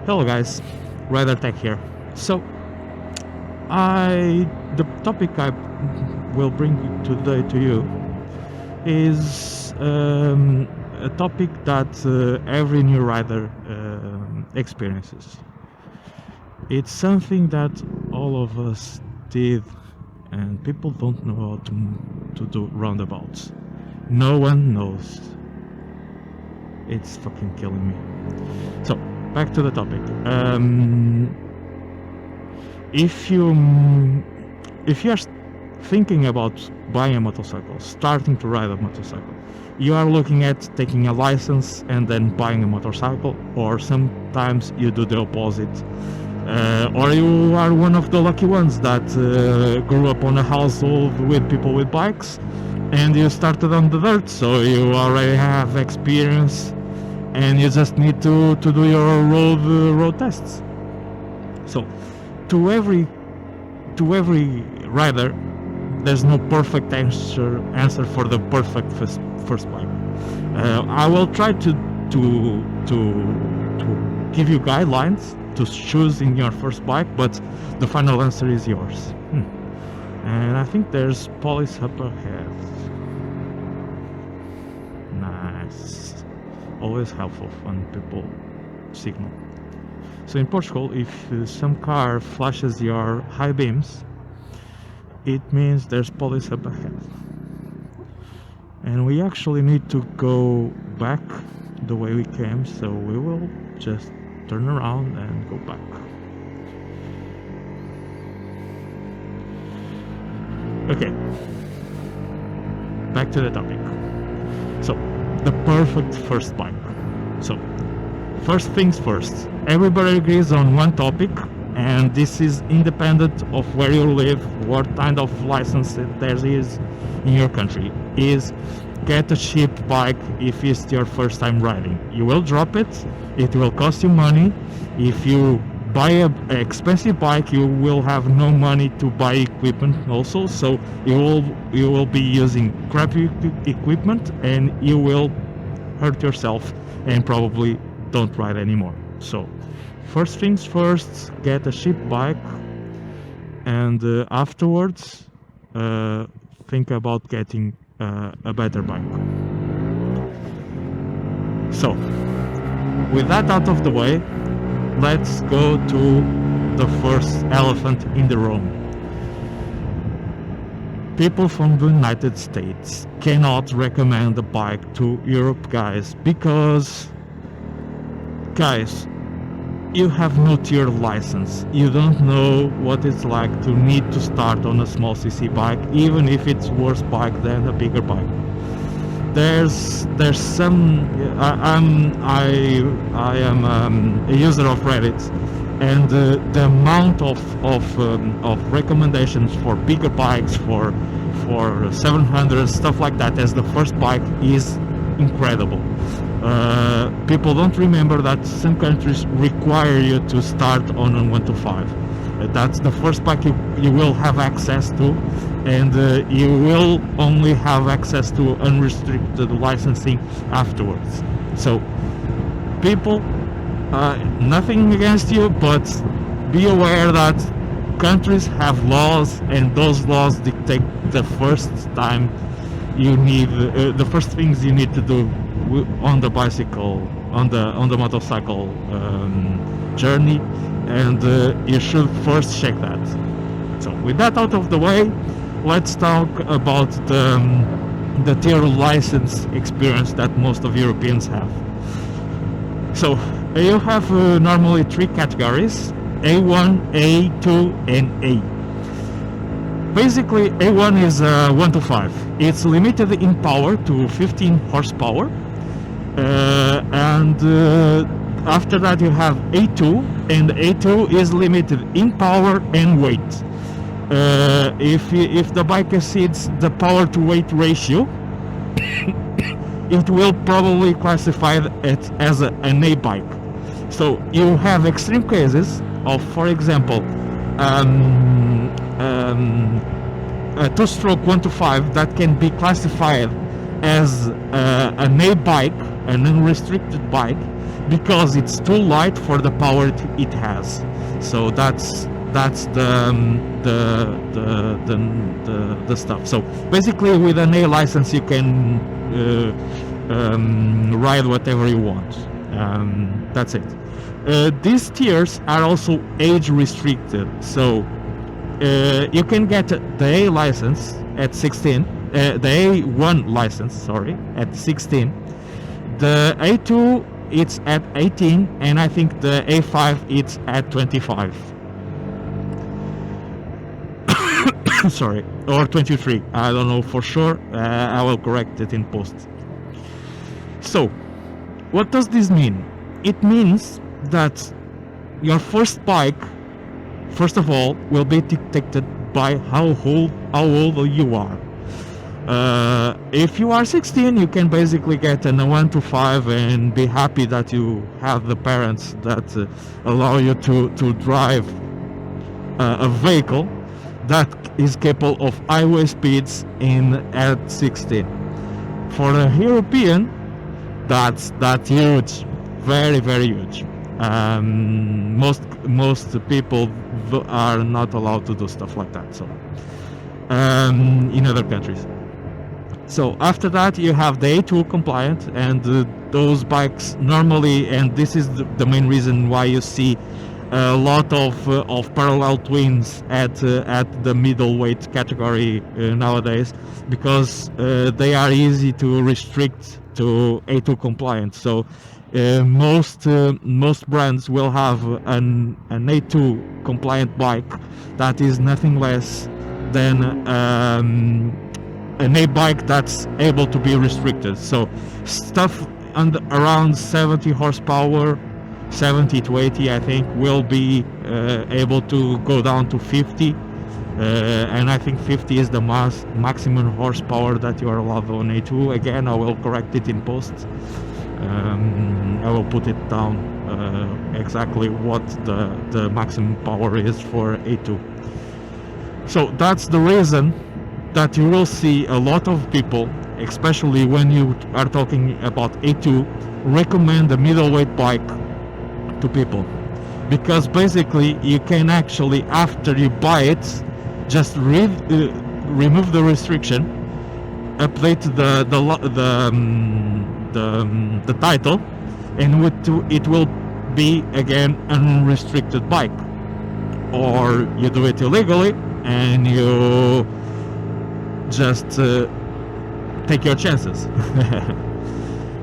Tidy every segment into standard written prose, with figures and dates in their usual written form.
Hello guys, Rider Tech here. So, the topic I will bring today to you is a topic that every new rider experiences. It's something that all of us did, and people don't know how to do roundabouts. No one knows. It's fucking killing me. So, back to the topic. If you are thinking about buying a motorcycle, starting to ride a motorcycle, you are looking at taking a license and then buying a motorcycle, or sometimes you do the opposite, or you are one of the lucky ones that grew up on a household with people with bikes and you started on the dirt, so you already have experience and you just need to do your road tests. So to every rider, there's no perfect answer for the perfect first bike. I will try to give you guidelines to choose in your first bike, but the final answer is yours. And I think there's police up ahead. Nice. Always helpful when people signal. So in Portugal, if some car flashes your high beams, it means there's police up ahead. And we actually need to go back the way we came, so we will just turn around and go back. Okay, back to the topic. So, the perfect first bike. So, first things first, everybody agrees on one topic, and this is independent of where you live, what kind of license there is in your country, is get a cheap bike if it's your first time riding. You will drop it, it will cost you money. If you buy an expensive bike, you will have no money to buy equipment also, so you will be using crappy equipment and you will hurt yourself and probably don't ride anymore. So first things first, get a cheap bike, and afterwards think about getting a better bike. So with that out of the way, let's go to the first elephant in the room. People from the United States cannot recommend a bike to Europe guys because, guys, you have no tier license. You don't know what it's like to need to start on a small cc bike, even if it's worse bike than a bigger bike. There's some. I am a user of Reddit, and the amount of recommendations for bigger bikes, for 700 stuff like that as the first bike is incredible. People don't remember that some countries require you to start on a 125. That's the first bike you will have access to, and you will only have access to unrestricted licensing afterwards. So people, nothing against you, but be aware that countries have laws, and those laws dictate the first time you need the first things you need to do on the bicycle, on the motorcycle journey, and you should first check that. So with that out of the way, let's talk about the tier license experience that most of Europeans have. So you have normally three categories: A1, A2 and A. Basically, A1 is 1 to 5. It's limited in power to 15 horsepower. And after that you have A2, and A2 is limited in power and weight. If the bike exceeds the power to weight ratio, it will probably classify it as an A bike. So you have extreme cases of, for example, a two-stroke 1 to 5 that can be classified as an A bike an unrestricted bike because it's too light for the power it has. So that's the stuff. So basically, with an A license, you can ride whatever you want. That's it. These tiers are also age restricted, so you can get the A license at 16, the A1 license, sorry, at 16. The A2 it's at 18, and I think the A5 it's at 25. Sorry, or 23. I don't know for sure. I will correct it in post. So, what does this mean? It means that your first bike, first of all, will be detected by how old you are. If you are 16, you can basically get a 1 to 5 and be happy that you have the parents that allow you to drive a vehicle that is capable of highway speeds at 16. For a European, that's huge, very huge. Most people are not allowed to do stuff like that. So in other countries. So after that, you have the A2 compliant, and those bikes normally, and this is the main reason why you see a lot of parallel twins at the middleweight category nowadays, because they are easy to restrict to A2 compliant. So most brands will have an A2 compliant bike that is nothing less than an A bike that's able to be restricted. So stuff around 70 horsepower, 70 to 80, I think, will be able to go down to 50, and I think 50 is the maximum horsepower that you are allowed on A2. Again, I will correct it in post. I will put it down exactly what the maximum power is for A2. So that's the reason that you will see a lot of people, especially when you are talking about A2, recommend a middleweight bike to people, because basically you can actually, after you buy it, just remove the restriction, update the title, and it will be again an unrestricted bike. Or you do it illegally and you just take your chances.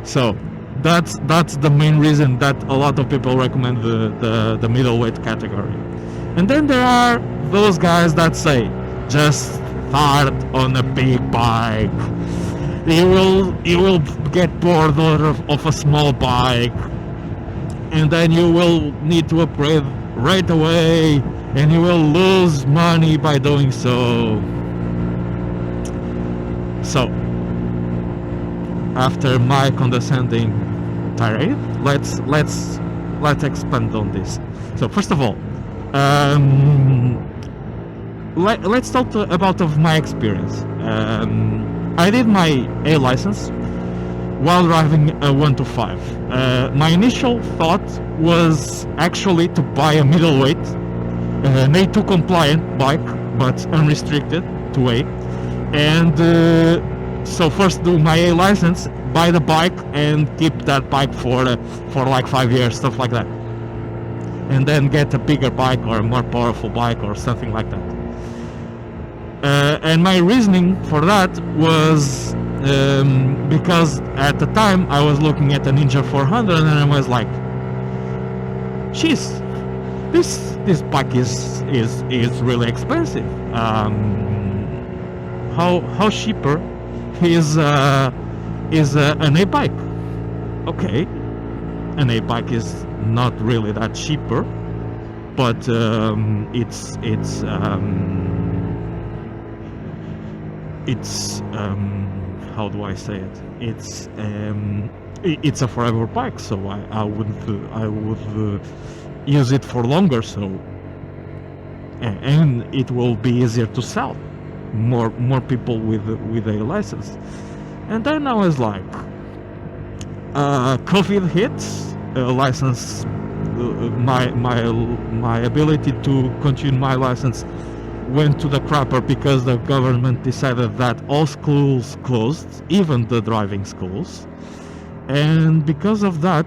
So that's the main reason that a lot of people recommend the middleweight category. And then there are those guys that say, just start on a big bike. You will get bored of a small bike, and then you will need to upgrade right away, and you will lose money by doing so. So, after my condescending tirade, let's expand on this. So first of all, let's talk about my experience. I did my A license while driving a 1 to 5. My initial thought was actually to buy a middleweight, an A2 compliant bike, but unrestricted to A. And so first do my A license, buy the bike, and keep that bike for like 5 years, stuff like that. And then get a bigger bike or a more powerful bike or something like that. And my reasoning for that was because at the time I was looking at a Ninja 400 and I was like, jeez, this bike is really expensive. How cheaper is an A bike? Okay, an A bike is not really that cheaper, but it's how do I say it? It's a forever bike, so I would use it for longer. So and it will be easier to sell. More people with a license. And then I was like, COVID hits, license, my ability to continue my license went to the crapper because the government decided that all schools closed, even the driving schools. And because of that,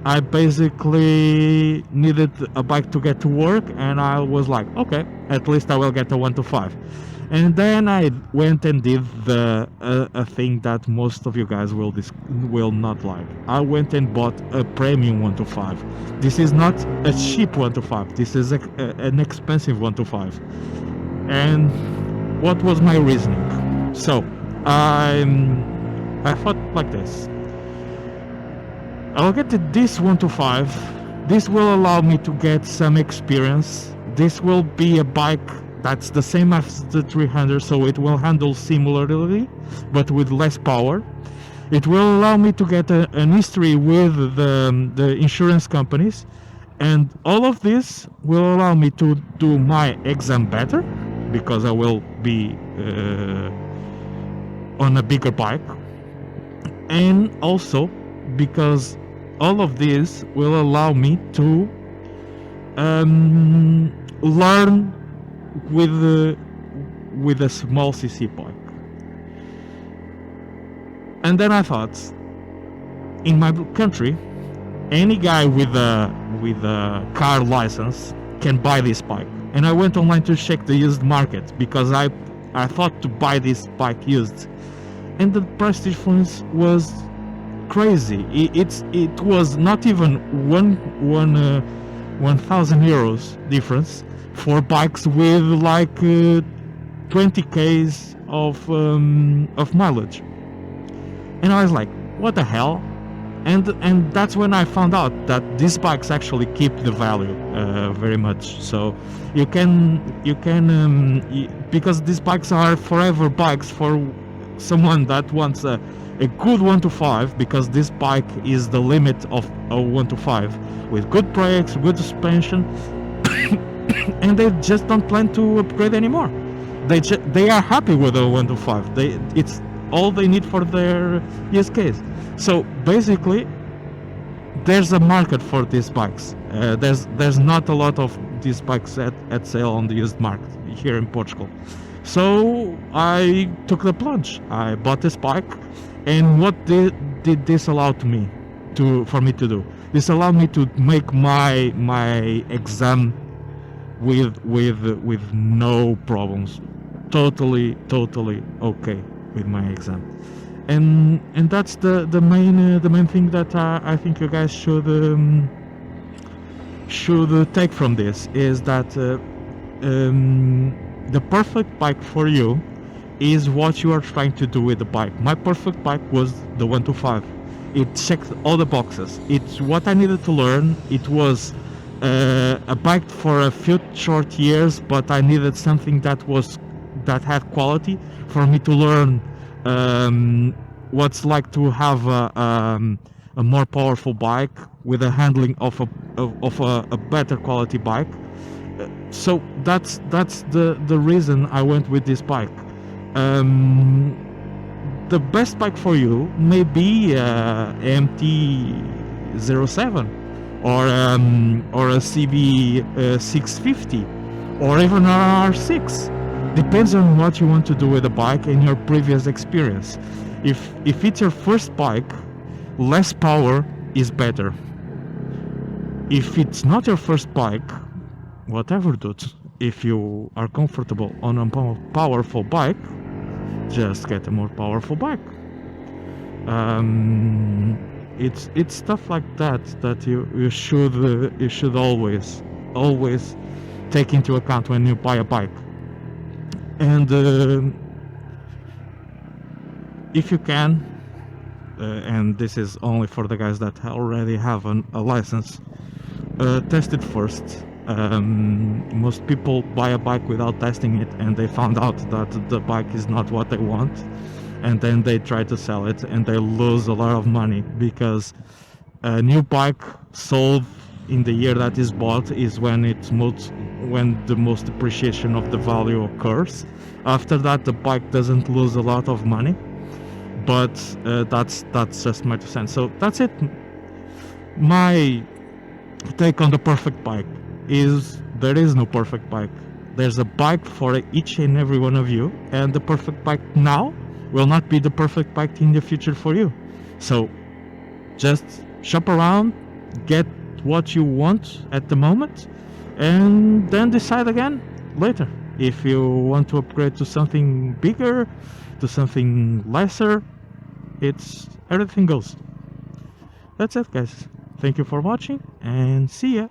I basically needed a bike to get to work, and I was like, okay, at least I will get a 1 to 5. And then I went and did a thing that most of you guys will not like. I went and bought a premium 1 to 5. This is not a cheap 1 to 5. This is an expensive 1 to 5. And what was my reasoning? So I thought like this. I'll get this 1 to 5. This will allow me to get some experience. This will be a bike that's the same as the 300, so it will handle similarly, but with less power. It will allow me to get an history with the insurance companies, and all of this will allow me to do my exam better, because I will be on a bigger bike, and also because all of this will allow me to learn with a small cc bike. And then I thought, in my country, any guy with a car license can buy this bike. And I went online to check the used market, because I thought to buy this bike used, and the price difference was crazy. It was not even 1,000 euros difference for bikes with like 20 k's of mileage. And I was like, what the hell? And that's when I found out that these bikes actually keep the value very much. So you can because these bikes are forever bikes for someone that wants a good 1 to 5, because this bike is the limit of a 1 to 5 with good brakes, good suspension. And they just don't plan to upgrade anymore. They are happy with a 1 to 5. It's all they need for their use case. So basically, there's a market for these bikes. There's not a lot of these bikes at sale on the used market here in Portugal. So I took the plunge. I bought this bike, and what did this allow for me to do? This allowed me to make my exam with no problems. Totally okay with my exam. And that's the main thing that I think you guys should take from this, is that the perfect bike for you is what you are trying to do with the bike. My perfect bike was the 1 to 5. It checked all the boxes. It's what I needed to learn. It was a bike for a few short years, but I needed something that had quality for me to learn what's like to have a more powerful bike with a handling of a better quality bike. So that's the reason I went with this bike. The best bike for you may be MT-07 or a CB 650 or even an R6. Depends on what you want to do with the bike and your previous experience. If it's your first bike, less power is better. If it's not your first bike, whatever, dude, if you are comfortable on a powerful bike, just get a more powerful bike. It's stuff like that you should always take into account when you buy a bike. And if you can, and this is only for the guys that already have a license, test it first. Most people buy a bike without testing it, and they found out that the bike is not what they want, and then they try to sell it and they lose a lot of money, because a new bike sold in the year that is bought is when the most appreciation of the value occurs. After that, the bike doesn't lose a lot of money, but that's just my 2 cents. So that's it. My take on the perfect bike is there is no perfect bike. There's a bike for each and every one of you, and the perfect bike now will not be the perfect bike in the future for you. So just shop around, get what you want at the moment, and then decide again later if you want to upgrade to something bigger, to something lesser. It's everything goes. That's it, guys. Thank you for watching, and see ya.